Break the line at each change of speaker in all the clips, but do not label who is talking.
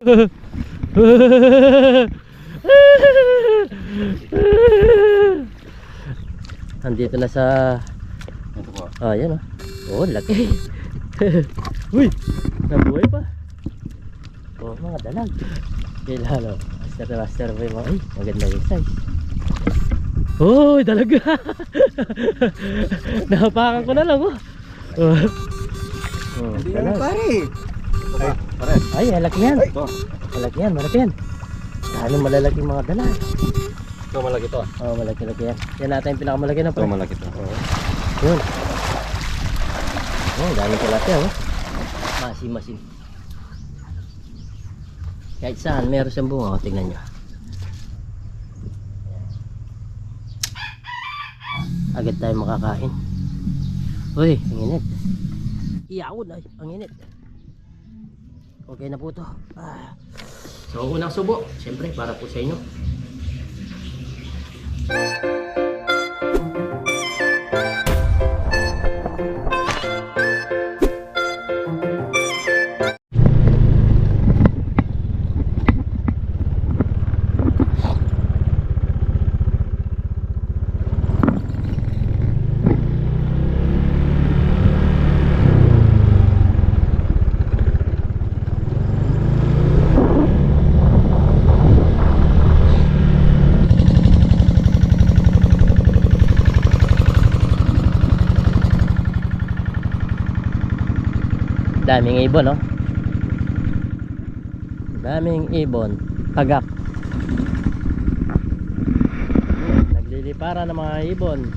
Andito na sa...
Ito po.
Oh, yan oh. Oh, laki. Uy, nabuhay pa. Oh, mga dalag. Kailan oh. Master boy mo. Ay, maganda yung size. Oh, dalaga. Nahapakan ko na lang oh. Oh,
Hindi
dalag.
yan pare. Ay, pare.
Ay, malaki yan.
Ito.
Malaki yan, malaki yan. Dahil malalaking mga dalag.
Ito malaki to.
Oh, malaki-laki yan. Yan natin yung pinakamalaki na
Ito malaki to.
Yun. Oh, daming tilapia oh. Masin. Kahit saan meron siyang bunga, oh, tingnan nyo. Agad tayo makakain. Uy, ang init. Iyawon ay, ang init. Okay na po to. So unang subo, siyempre para po sa inyo. Daming ibon, no? Daming ibon. Tagak. Naglilipara ng mga ibon.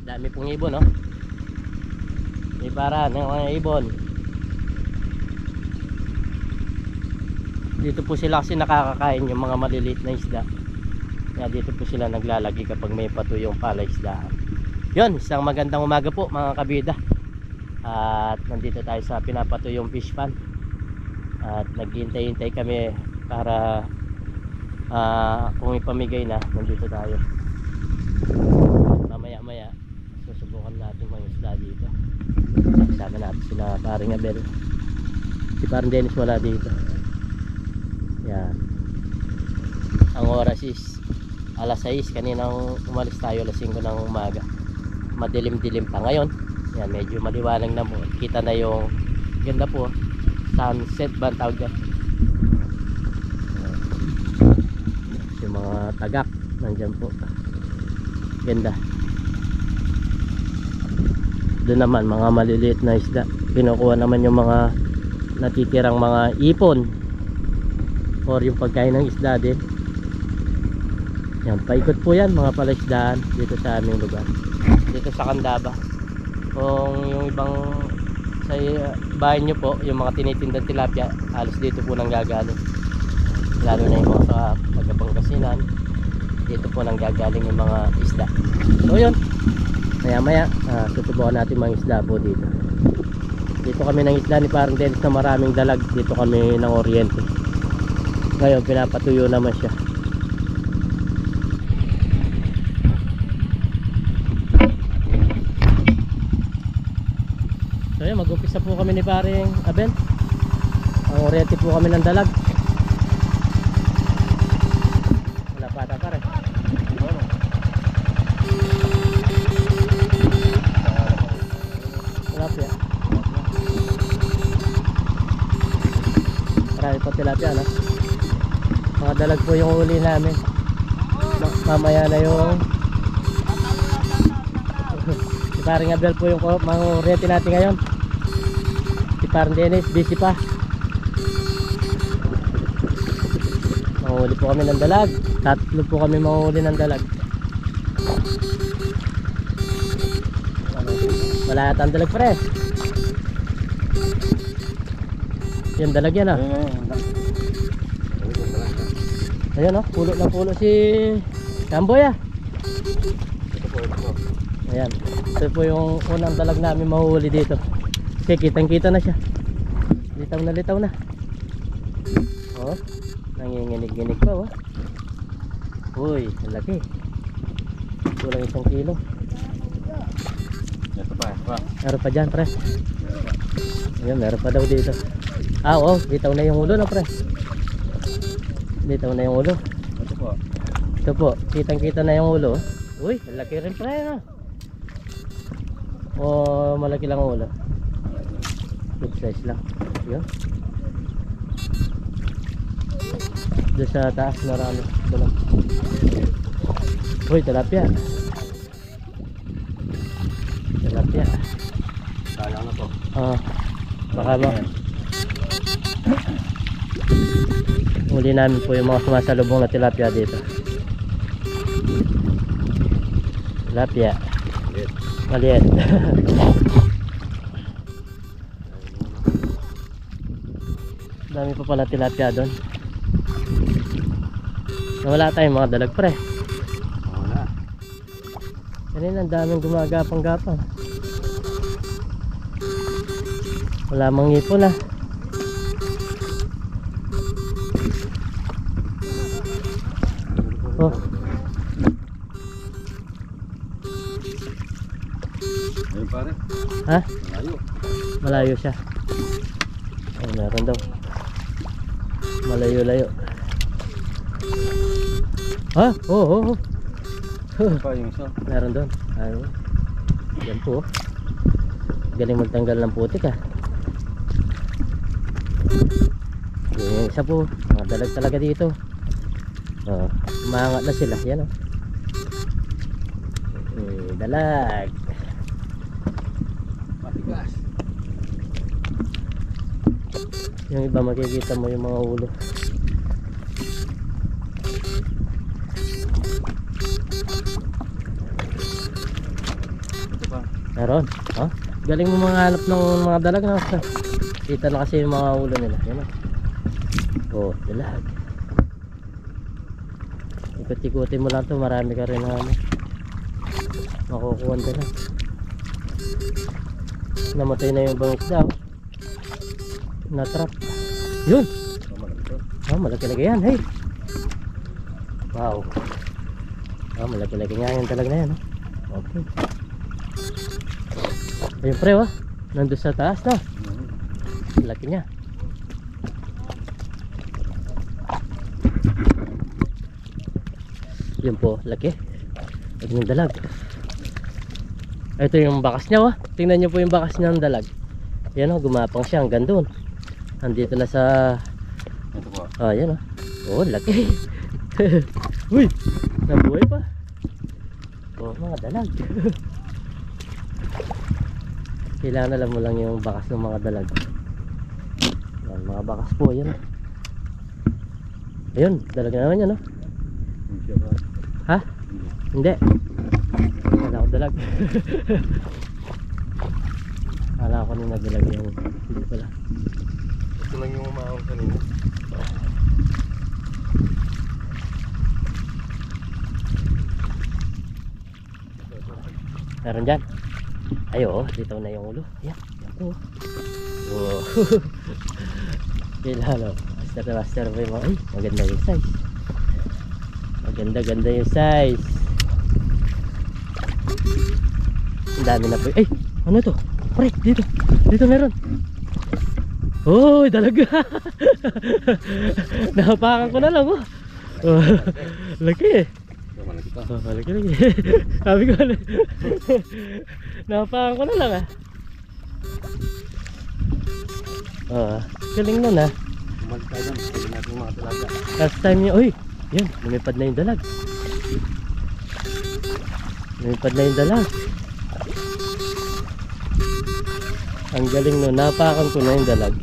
Dami pong ibon, no? Lipara ng mga ibon. Dito po sila kasi nakakakain yung mga maliliit na isda. Kaya dito po sila naglalagi kapag may patuyong palaisdaan. Yun, isang magandang umaga po mga kabida. At nandito tayo sa pinapatuyong fish pan. At naghihintay-hintay kami para kung ipamigay na, nandito tayo. Mamaya-maya susubukan natin mga isda dito. Kasama natin sila paring Abel. Si parang Dennis wala dito. Yan. Ang oras is alas 6. Kaninang umalis tayo alas 5 ng umaga. Madilim-dilim pa ngayon. Yan, medyo maliwanag na po. Kita na yung ganda po. Sunset ba ang tawag dyan? Yung mga tagak nandyan po. Ganda. Doon naman mga maliliit na isda. Kinukuha naman yung mga natitirang mga ipon or yung pagkain ng isda din. Yan, paikot po yan mga palaisdaan dito sa aming lugar, dito sa Candaba. Kung yung ibang sa bahay nyo po, yung mga tinitindang tilapia, halos dito po nang gagaling, lalo na yung mga sa Pagkapangasinan, dito po nang gagaling yung mga isda. So yun, maya susubukan natin mga isda po dito. Dito kami ng isda ni parang Dennis na maraming dalag. Dito kami ng Oriente. Ngayon pinapatuyo naman siya. So yun, mag-umpisa po kami ni paring Abel. Ang Oriente po kami ng dalag. Wala pata pa rin. Tilapia. Marami pa tilapia, no? Mga dalag po yung uli namin. Mamaya na yung si paring Abel po yung mga Oriente natin ngayon. Si paring Dennis busy pa. Mahuli po kami ng dalag. Tatlo po kami mahuli ng dalag. Wala yata ang dalag pre. Yan dalag yan ah. Ayan oh, pulo na pulo si Kamboy ah. Ayan, ito po yung unang dalag namin mahuhuli dito. Kasi kitang kita na siya. Litaw na. Oh, nanginginig-ginig pa oh. Uy, laki. lang 1 kilo.
Ito pa, ito pa.
Meron pa dyan, pre. Ayun, meron pa daw dito. Ah, oo, bitaw na yung ulo na, pre. Bitaw na yung ulo.
Ito po.
Ito po, kitang-kita na yung ulo. Uy, malaki rin, pre, no? O malaki lang ang ulo. Good size lang. Yun. Doon sa taas marami. Ito lang. Uy, tilapia. Tilapia.
Sayang na to.
Baka ba? Uli namin po yung mga sumasalubong na tilapia dito. Tilapia. Maliit. Dami pa pala tilapia doon. Nawala tayong mga dalag, pre.
Wala.
Kanina ang daming gumagapang-gapang. Wala mang ipon ah. Oh,
Ayun pare.
ha?
Malayo.
Malayo siya. Oh, meron daw. Malayo-layo. Ha? Oh.
Ito pa yung isa.
Meron doon. Ayun. Yan po. Galing magtanggal ng putik ah. Yung isa po. Mga dalag talaga dito. Oh, umangat na sila. Yan oh. Dalag.
Matigas.
Yung iba makikita mo yung mga ulo.
Ito pa.
Meron. Oh, galing mo mga hanap ng mga dalag na. Kita na kasi yung mga ulo nila. Yan oh. Oh, dalag. Ikot-ikutin mo lang to, marami ka rin ano. Makukuha ka lang. Namatay na yung bangis daw. Na-trap. Yun!
Ito malaki.
Oh, malaki-laki yan. Hey! Wow. Oh, malaki-laki nga yung talag na yan. Oh. Okay. Ayun pre, oh. Nandun sa taas na. Laki niya. Yun po, laki. Laki ng dalag. Ito yung bakas niya, oh. Tingnan niyo po yung bakas niya ng dalag. Yan, oh, gumapang siya hanggang doon. Andito na sa...
Ito po.
Ah, yan, oh. Oh, laki. Uy, nabuhay pa. Oh, mga dalag. Kailangan alam mo lang yung bakas ng mga dalag. Yan, mga bakas po, yan. Ayun, dalag na naman yan, oh.
Yung siya ba?
Ha? Hindi. Wala ko dalag. Kala ko nung nadalag yung hindi pala.
Ito lang yung umahon kanina.
Meron dyan. Ay, oo, dito na yung ulo. Yan, yan po. Wow. Kilala. Master boy mo. Ay, maganda yung size. Maganda yung size. Ang dami na po. Ay, ano to? Pre, dito meron. Oh, dalaga. Nahapakan ko na lang, oh. Oh, laki eh.
Ito malaki to.
Oh, laki. Sabi ko na. Nahapakan ko na lang ah. Oh, galing nun ah.
Bumalik tayo doon. Pwede natin yung mga talaga.
Last time niya, uy, yan, lumipad na yung dalag. Lumipad na yung dalag. Ang galing nun, napakan ko na yung dalag.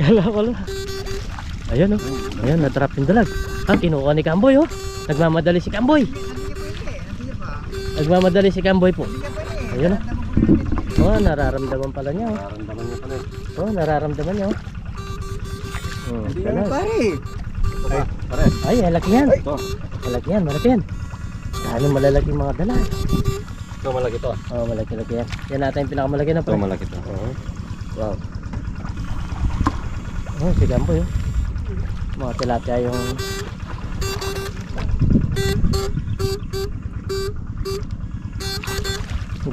Kala ko lang. Ayan oh, ayan, natrap yung dalag. Ah, kinuha ni Kamboy oh. Nagmamadali si Kamboy. Nagmamadali si Kamboy po. Ayan oh. Oh, nararamdaman pala niya oh.
Nararamdaman niya pala eh.
Oh, nararamdaman niya oh. Oh,
Hindi
dalag.
naman pare. Ito pa. Pare.
Ay, malaki yan.
Ito.
Malaki yan. Dahil malalaking mga dalag.
Ito malaki to.
Oh, malaki yan. Yan natin yung pinakamalaki na
Ito
pa.
malaki to.
Oh. Wow. Oh, si Gamboy oh. Mga tilapia yung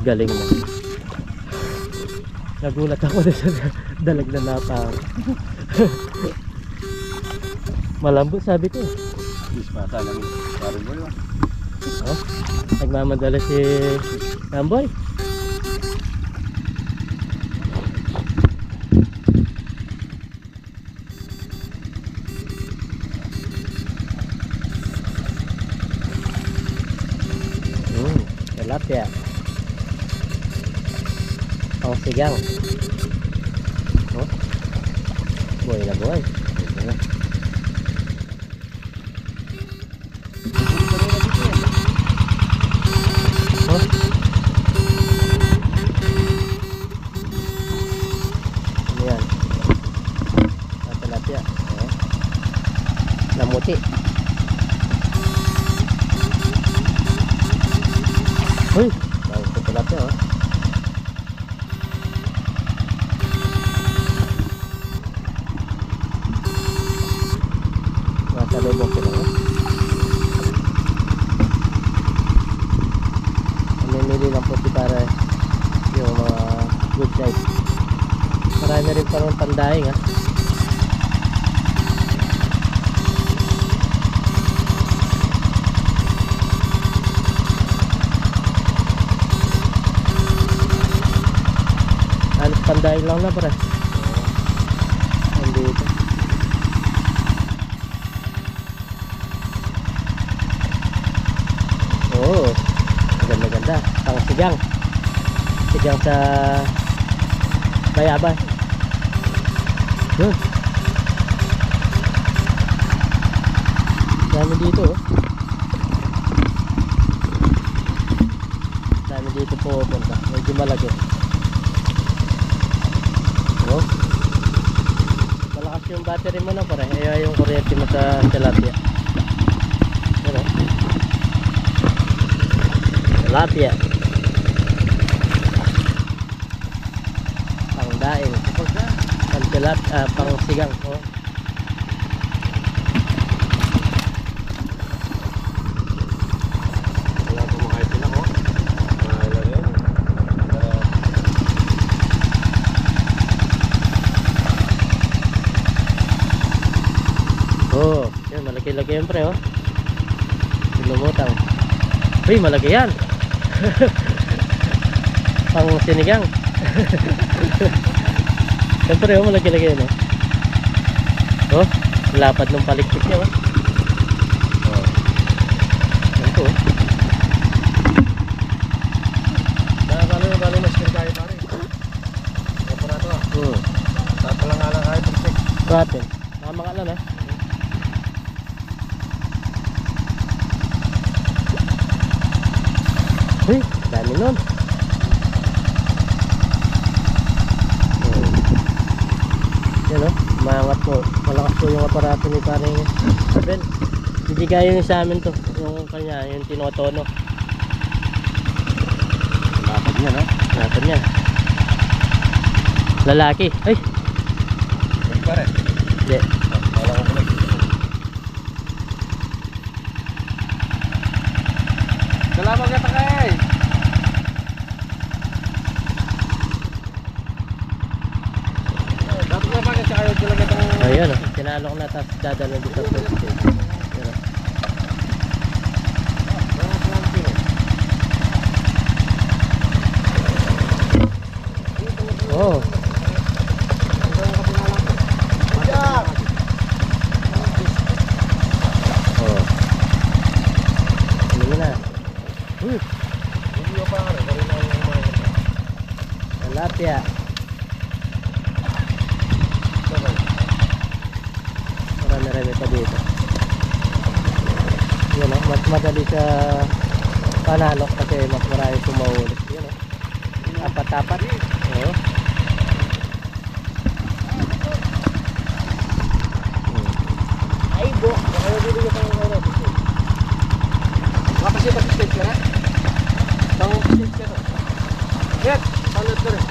galing na. Nagulat ako na sa dalag na napang. Malambot sabi ko.
Dispata lang. Parang mo yun.
Oh, nagmamadala si Ramboy. Tilapia. Pang sigang. Oh. Buhay na buhay. Oh. Ano yan? Tilapia. Oh. Namuti. Uy, bagus sa tilapia oh. Nasa lubong ko lang oh. Namimili lang puti para yung mga good size. Marami rin parang pandaing ah. Pandain lang na pare. Andito. Oh, ganda-ganda. Pang sigang. Sigang sa Bayabas. Yun. Dami dito oh. Dami dito po punta. Medyo malaki. Oh. Malakas yung battery mo na pare. Ayaw yung kuryente mo sa tilapia. Ano? Tilapia. Pang daing. Pang tilapia, pang sigang. Oh.
Wala po mga itin ako. Ilan yun?
Oh, yun, malaki-laki yan pre oh. Lumutang. Uy, malaki yan. Pang sinigang. Siyempre oh, malaki-laki yan oh. Oh, lapad ng palikpik niya oh. Oh. Yan po oh.
Bali mas tayo pare. Ito na ito ah. Tatalang-alang kayo perfect.
Raten. Nakamangalan ah. Uy, dami nun. Yan o, maangat po. Malakas po yung aparato ni paring Ben. Hindi kaya yung sa amin to. Yung kanya, yung tinotono.
Lapad niya no?
Lapad niya. Lalaki. Ay!
Ay pare.
Hindi.
Wala ko ulit. Salamat ka takay! Dapat na bakit siya ayaw talaga itong...
Ayan o, tinalo ko na tapos dadala dito sa first stage. Ayan o. Oh. Oh. Ano na? Tilapia. Marami-rami pa dito. Yan o, mas madali sa panalok kasi mas marami sumaulit. Yan o, apat-apat. Oo. Ay bo, kaya dito ka pang oras.
Kapasya pa-stage ka na? Pang-stage ka na? Yes! Panot ko rin.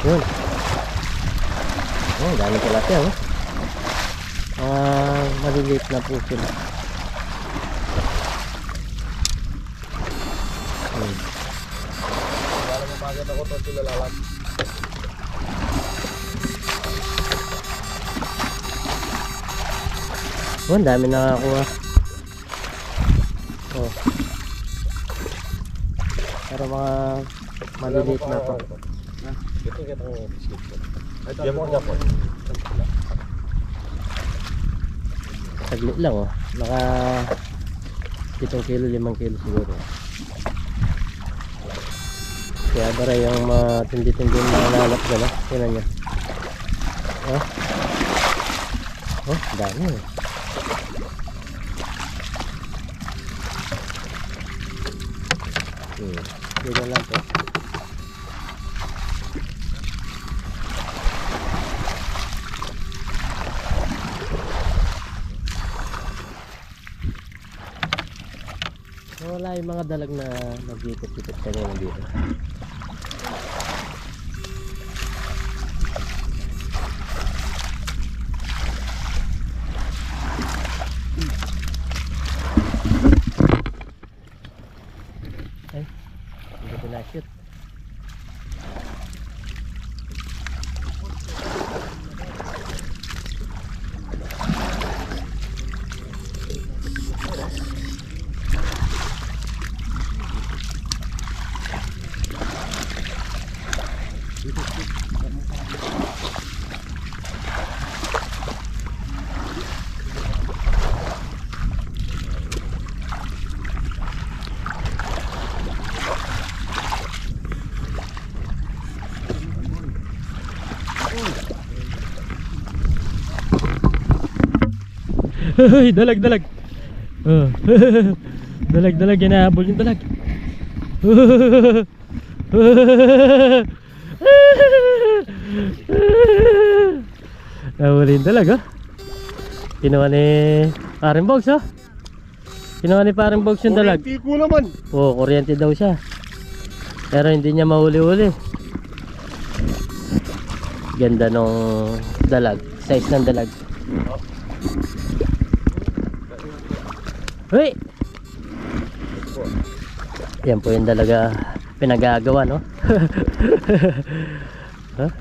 Yun. Oh, dami tilapia oh. Maliliit na po sila.
Wala mo pagkat ako to lalat.
Oh, ang dami nakakuha. Oh. Pero mga maliliit na to.
Ito kitang biscuit ko. Ay, mo Japon.
Saglit lang oh. Naka 7 kilo, 5 kilo siguro. Kaya baray yung matindi-tindi na nalalap dyan oh. Tingnan nyo. Oh. Oh, dami eh. Ganyan lang po. Wala yung mga dalag na nag-ikot-ikot kanina dito. Ay, hindi ko na-shoot. Hoy, dalag. Oh. Dalag, hinahabol yung dalag. Nahuli yung dalag, oh. Kinuha ni Paring Bogs, oh. Kinuha ni Paring Bogs yung dalag.
Kuryente ko naman.
Oo, kuryente daw siya. Pero hindi niya mahuli-huli. Ganda nung dalag. Size ng dalag. Hoy! Yan po yung dalaga pinagagawa, no? Huh?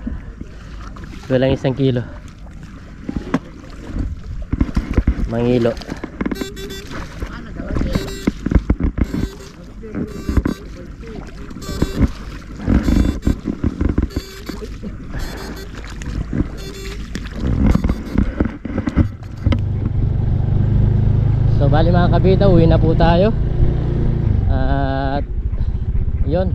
Walang 1 kilo. Mangilo. So bali mga kabita, uwi na po tayo. At yun,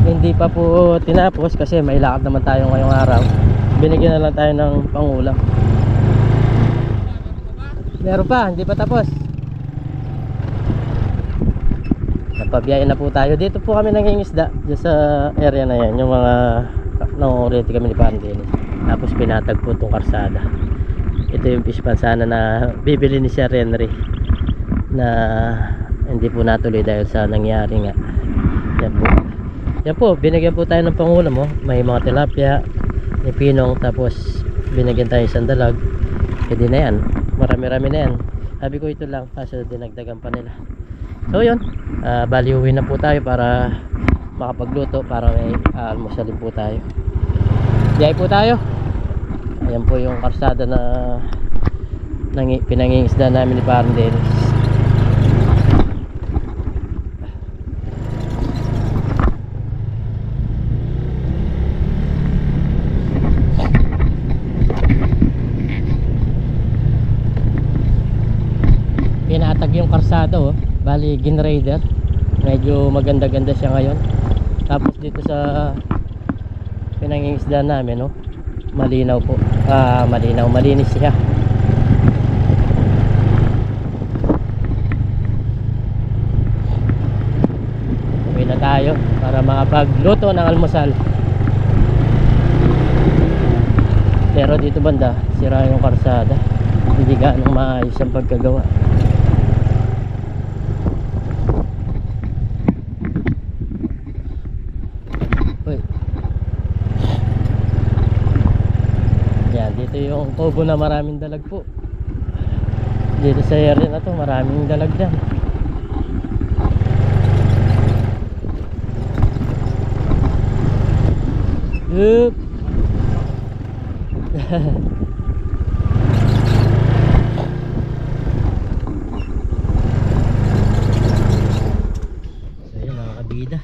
hindi pa po tinapos kasi may lakad naman tayo ngayong araw. Binigyan na lang tayo ng pangulam. Meron pa, hindi pa tapos. Napabiyahin na po tayo. Dito po kami nangingisda dyan sa area na yan. Yung mga nangungurete kami ni Parang Dennis. Tapos pinatag po itong karsada. Ito yung fish pan sana na bibili ni Sir Henry na hindi po natuloy dahil sa nangyari nga. Yan po, binigyan po tayo ng pangulam, oh. May mga tilapia, may pinong, tapos binigyan tayo isang dalag. Pwede na yan, marami-rami na yan. Sabi ko ito lang, kaso dinagdagan pa nila. So yun, bali uwi na po tayo para makapagluto, para may almusalin po tayo. Biyay po tayo. Ayan po yung karsada na pinangingisda namin ni Parang Dennis. Pinatag yung karsada, oh. Bali Ginraider. Medyo maganda-ganda siya ngayon. Tapos dito sa pinangingisda namin, oh, malinaw po. Malinis siya. Uwi na tayo para makapagluto ng almusal. Pero dito banda, sira yung karsada. Hindi gaano maayos ang pagkagawa. Dito yung kubo na maraming dalag po. Dito sa area na to maraming dalag dyan. Hup. So yun mga kabida,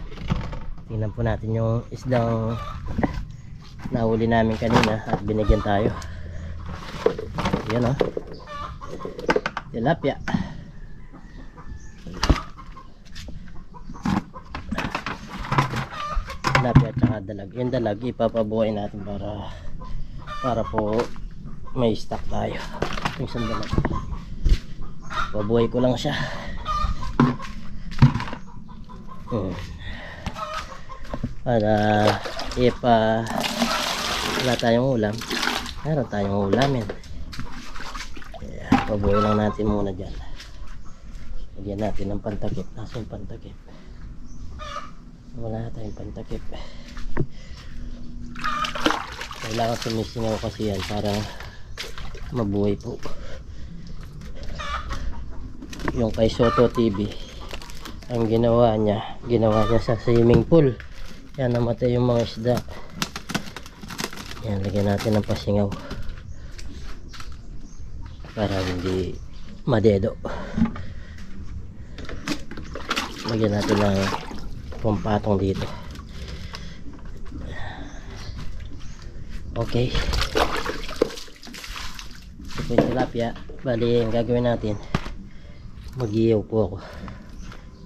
tingnan po natin yung isdang nahuli namin kanina at binigyan tayo. Yan o, tilapia. Tilapia at saka dalag. Yung dalag ipapabuhay natin para po may stock tayo. Yung isang dalag, pabuhay ko lang siya. Para wala tayong ulam, meron tayong ulamin. Kaya pabuhay lang natin muna dyan. Lagyan natin ng pantakip. Nasa yung pantakip? Wala tayong pantakip. Kailangan sumisingaw kasi yan para mabuhay po. Yung kay Soto TV, ang ginawa niya sa swimming pool. Yan, namatay yung mga isda. Yan, lagyan natin ng pasingaw para hindi madedo. Lagyan natin ng pampatong dito. Okay, ito po yung tilapia. Bali, ang gagawin natin, mag-iyaw po ako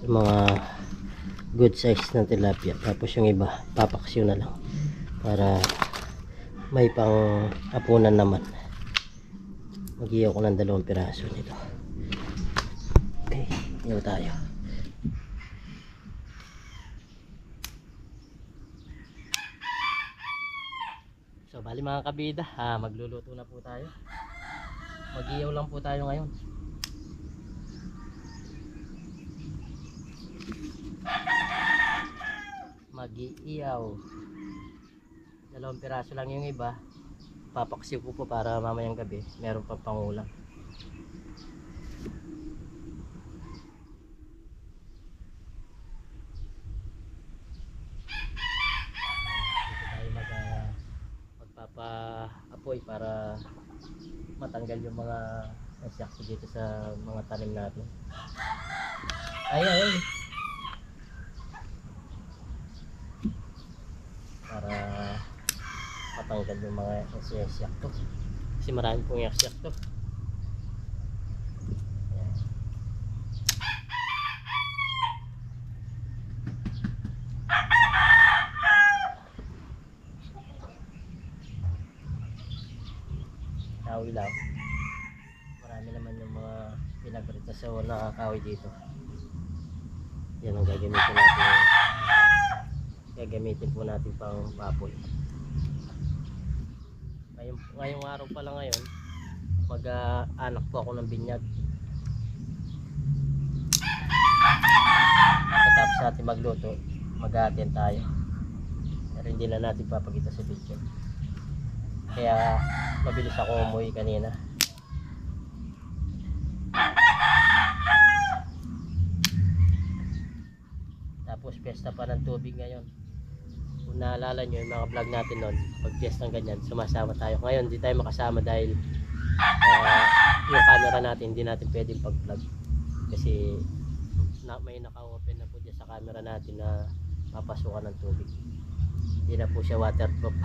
yung mga good size na tilapia, tapos yung iba papaksiw na lang para may pang apunan naman. Mag-iyaw ko ng 2 piraso nito. Okay, iyaw tayo. So bali mga kabida, magluluto na po tayo. Mag-iyaw lang po tayo ngayon. Mag-iiyaw. 2 piraso lang yung iba. Papaksiw ko po para mamayang gabi meron pa pangulam. Dito tayo magpapaapoy para matanggal yung mga insekto dito sa mga tanim natin. Ay. Para matanggal yung mga insekto. Kasi marami pong insekto. Ayan. Kahoy lang. Marami naman yung mga pinagrita sa nakakahoy dito. Yan ang gagamitin natin. Gagamitin po natin pang papoy. Ngayong araw pa lang ngayon, mag-anak po ako ng binyag. Tapos natin magluto, mag-a-attend tayo. Pero hindi na natin papakita sa video. Kaya mabilis ako umuwi kanina. Tapos piyesta pa ng tubig ngayon. Kung naalala nyo yung mga vlog natin noon, pag piyesta ng ganyan, sumasama tayo. Ngayon hindi tayo makasama dahil yung camera natin hindi natin pwedeng pag-vlog. Kasi may naka-open na po dyan sa camera natin na papasukan ng tubig. Hindi na po siya waterproof.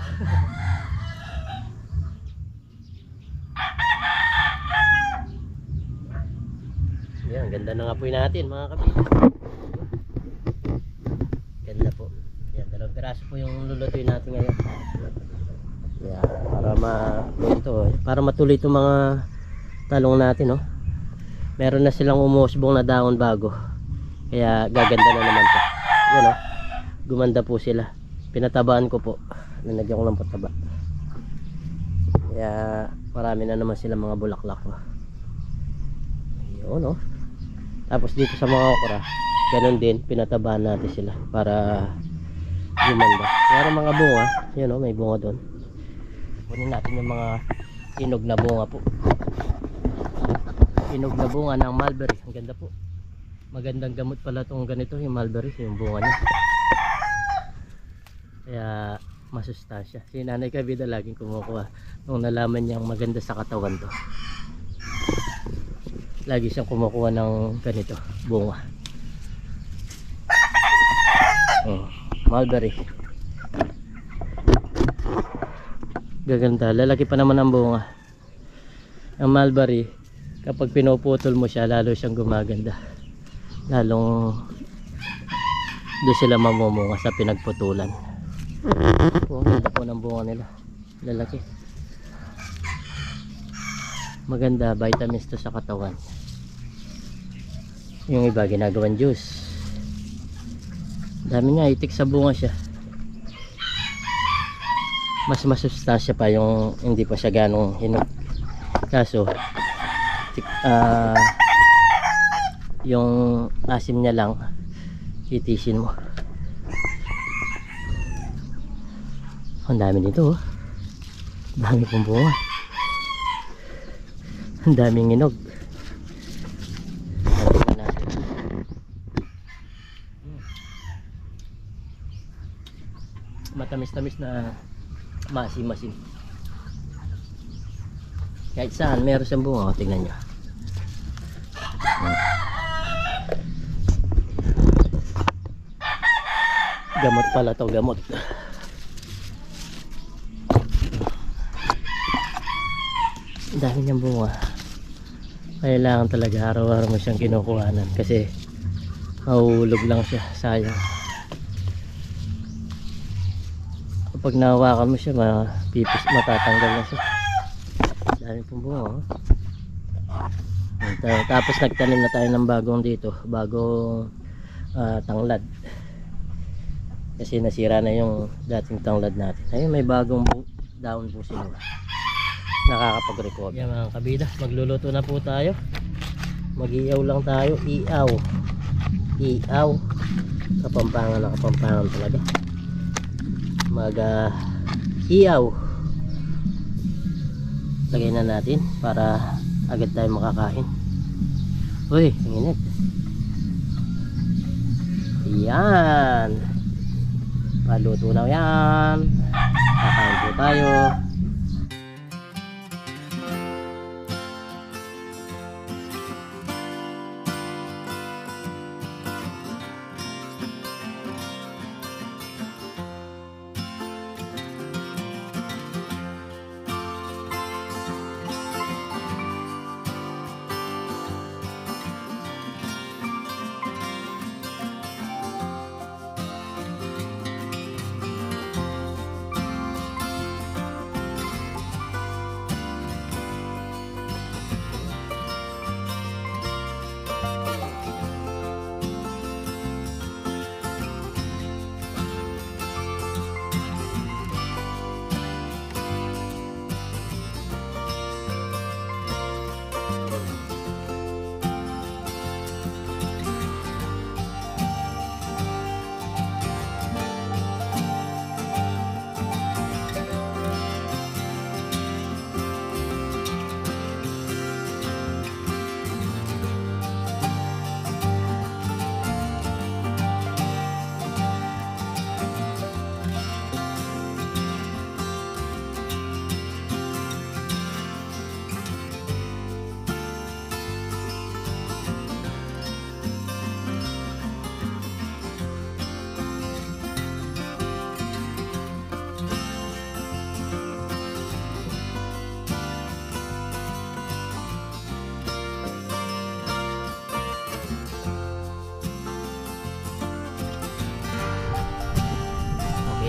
Yan, ganda na nga po natin mga kapitbahay. Ganda po. Yan, 2 piraso po yung lulutuin natin ngayon. Yan, para matuloy itong mga talong natin, no. Meron na silang umusbong na daon bago. Kaya gaganda na naman po. Yan, no. Gumanda po sila. Pinatabaan ko po. Nalagyan ko ng pataba. Kaya marami na naman sila mga bulaklak, no. Ayun, no. Tapos dito sa mga okra, ganun din, pinatabahan natin sila para gumanda. Meron mga bunga, yun o, may bunga doon. Kunin natin yung mga inog na bunga po. Inog na bunga ng mulberry, ang ganda po. Magandang gamot pala itong ganito, yung mulberry, yung bunga niya. Kaya masustansya. Si Nanay Kabida laging kumukuha nung nalaman niyang maganda sa katawan to. Lagi siyang kumukuha ng ganito, bunga. Mulberry. Gaganda, lalaki pa naman ang bunga. Ang mulberry, kapag pinuputol mo siya, lalo siyang gumaganda. Lalong doon sila mamumunga sa pinagputulan. Ang ganda po ng bunga nila, lalaki. Maganda, vitamins to sa katawan. Yung iba ginagawan juice. Dami nga, itik sa bunga siya. Mas masustansya pa yung hindi pa siya ganong hinog. Kaso yung asim niya lang titisin mo. Ang dami nito, oh. Dami pong bunga. Ang daming hinog. Matamis-tamis na masim-masim. Kahit saan meron siyang bunga, oh, tingnan nyo. Gamot pala to, gamot. Ang dami niyang bunga. Kailangan talaga araw-araw mo siyang kinukuhanan kasi mahulog lang siya, sayang. Kapag nahawakan mo siya, matatanggal na siya. Dami pong bunga, oh. Tapos nagtanim na tayo ng bagong dito, bagong tanglad. Kasi nasira na yung dating tanglad natin. Ayun, may bagong daon po sila. Nakakapag-recover. Yan mga kabida, magluluto na po tayo. Mag-iyaw lang tayo. Iyaw. Iyaw. Kapampangan na kapampangan talaga. Iyaw. Lagay na natin para agad tayo makakain. Uy, ang init. Yan. Paluto na yan. Kakain po tayo.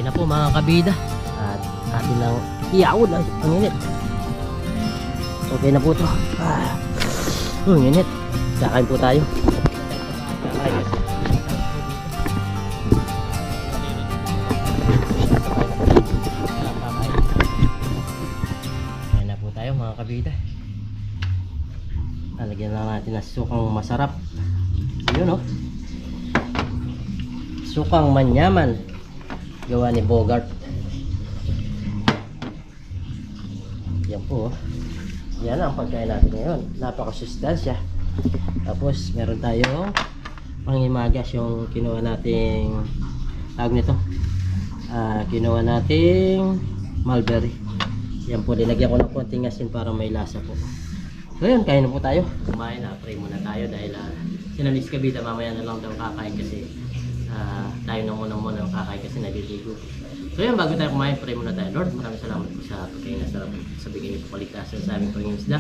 Na po mga kabida at atin lang iyaw na ang init. Okay na po to. Ang init. Kakain po tayo. Kakain na po tayo mga kabida. Lalagyan lang natin ng sukang masarap. Yun, oh. Sukang manyaman. Gawa ni Bogart. Yan po. Yan ang pagkain natin ngayon. Napakasustansya. Tapos meron tayong pangimagas yung kinuha nating tawag nito. Ginawa nating mulberry. Yan po, linagyan ko ng konting asin para may lasa po. So yun, kain na po tayo. Kumain na, pray muna tayo dahil si Miss Kabida mamaya na lang daw kakain kasi tayo na muna kakain kasi naliligo. So yun, bago tayo kumain, pray muna tayo. Lord, maraming salamat po sa pagkain na sarap sa bigay niyo po kaligtasan sa aming Panginoon isda.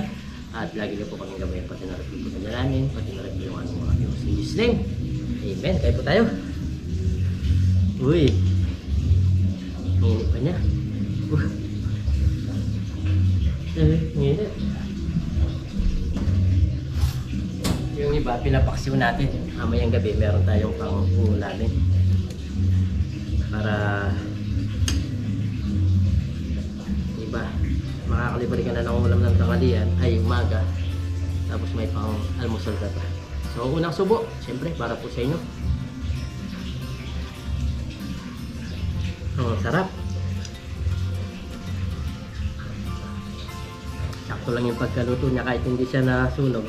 At lagi niyo po kaming gabayan, pati na rin po ng namin, pati na rin po yung aming mga viewers. In Jesus' name, amen. Kain po tayo. Uy, nginit pa niya. Nginit. Yung iba, pinapaksiw natin. Mamayang gabi, meron tayong pang-uulamin. Para iba, makakalibari ka na ng ulam ng tanghalian, ay umaga. Tapos may pang-almusal ka pa. So, unang subo, siyempre, para po sa inyo. Ang sarap. Sakto lang yung pagkaluto niya kahit hindi siya nasunog.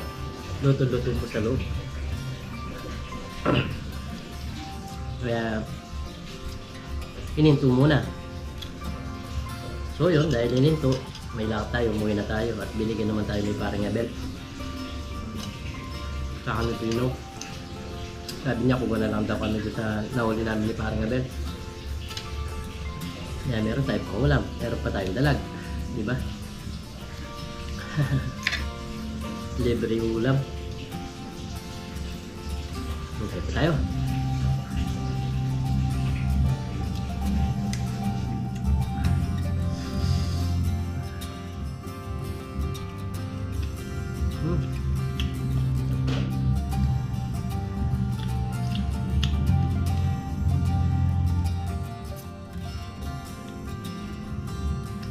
Luto-luto po sa loob. Kaya ininto muna. So yun, dahil ininto, may lakad tayo, umuwi na tayo at binigyan naman tayo ni paring Abel. Kakanutino. Sabi niya kung na lang daw kami sa nahuli namin ni paring Abel. Yan, meron tayo pang ulam. Meron pa tayong dalag. Diba? Libre yung ulam. Okay pa tayo.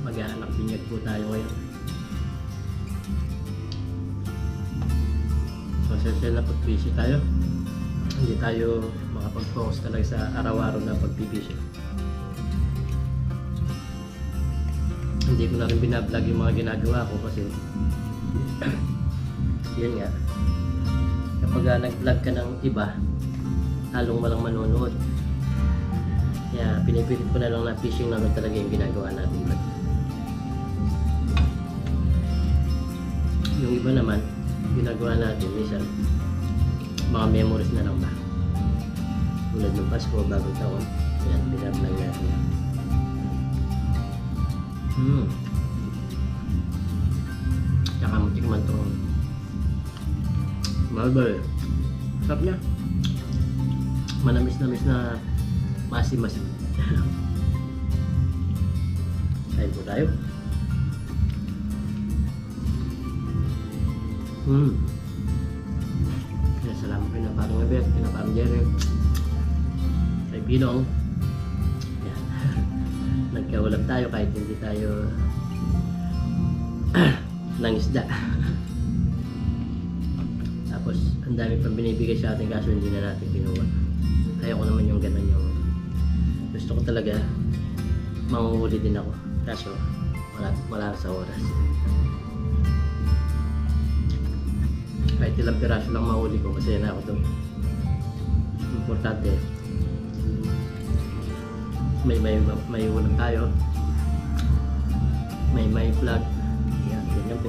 Mag-aanak binyag po tayo ngayon. Pasensya na pag-busy tayo. Hindi tayo makapag-focus talaga sa araw-araw na pag-busy. Hindi ko na rin binablog yung mga ginagawa ko kasi yun nga, kapag nag-vlog ka ng iba, halong walang manonood. Kaya pinipilit ko na lang na fishing na talaga yung ginagawa natin vlog. Yung iba naman, ginagawa natin minsan mga memories na lang ba, tulad ng Pasko, bagong taon. Yan, binablog natin. Tsaka matikman itong mulberry. Sarap niya, manamis-namis na masim-masim. Kain po tayo. Salamat po na parang Abel, na parang Jerry, kay Binong. Yan. Nagkaulam tayo kahit hindi tayo ng isda. Tapos ang dami pang binibigay sa atin kaso hindi na natin kinuha. Ayaw ko naman yung ganun yung gusto ko talaga manguhuli din ako kaso wala sa oras. Kahit ilang piraso lang mahuli ko, masaya na ako doon. Importante, may ulam tayo, may vlog. Yan, ganyan po.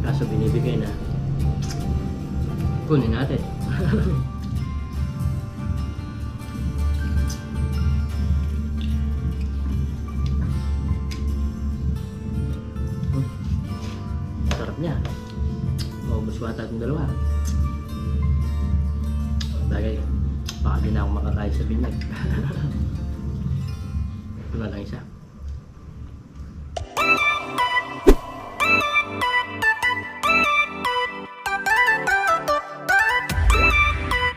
Kaso binibigay na, kunin natin. Niya, maubos ko ata itong dalawa. Bagay, baka din ako makakain sa binyag. Ito na lang isa.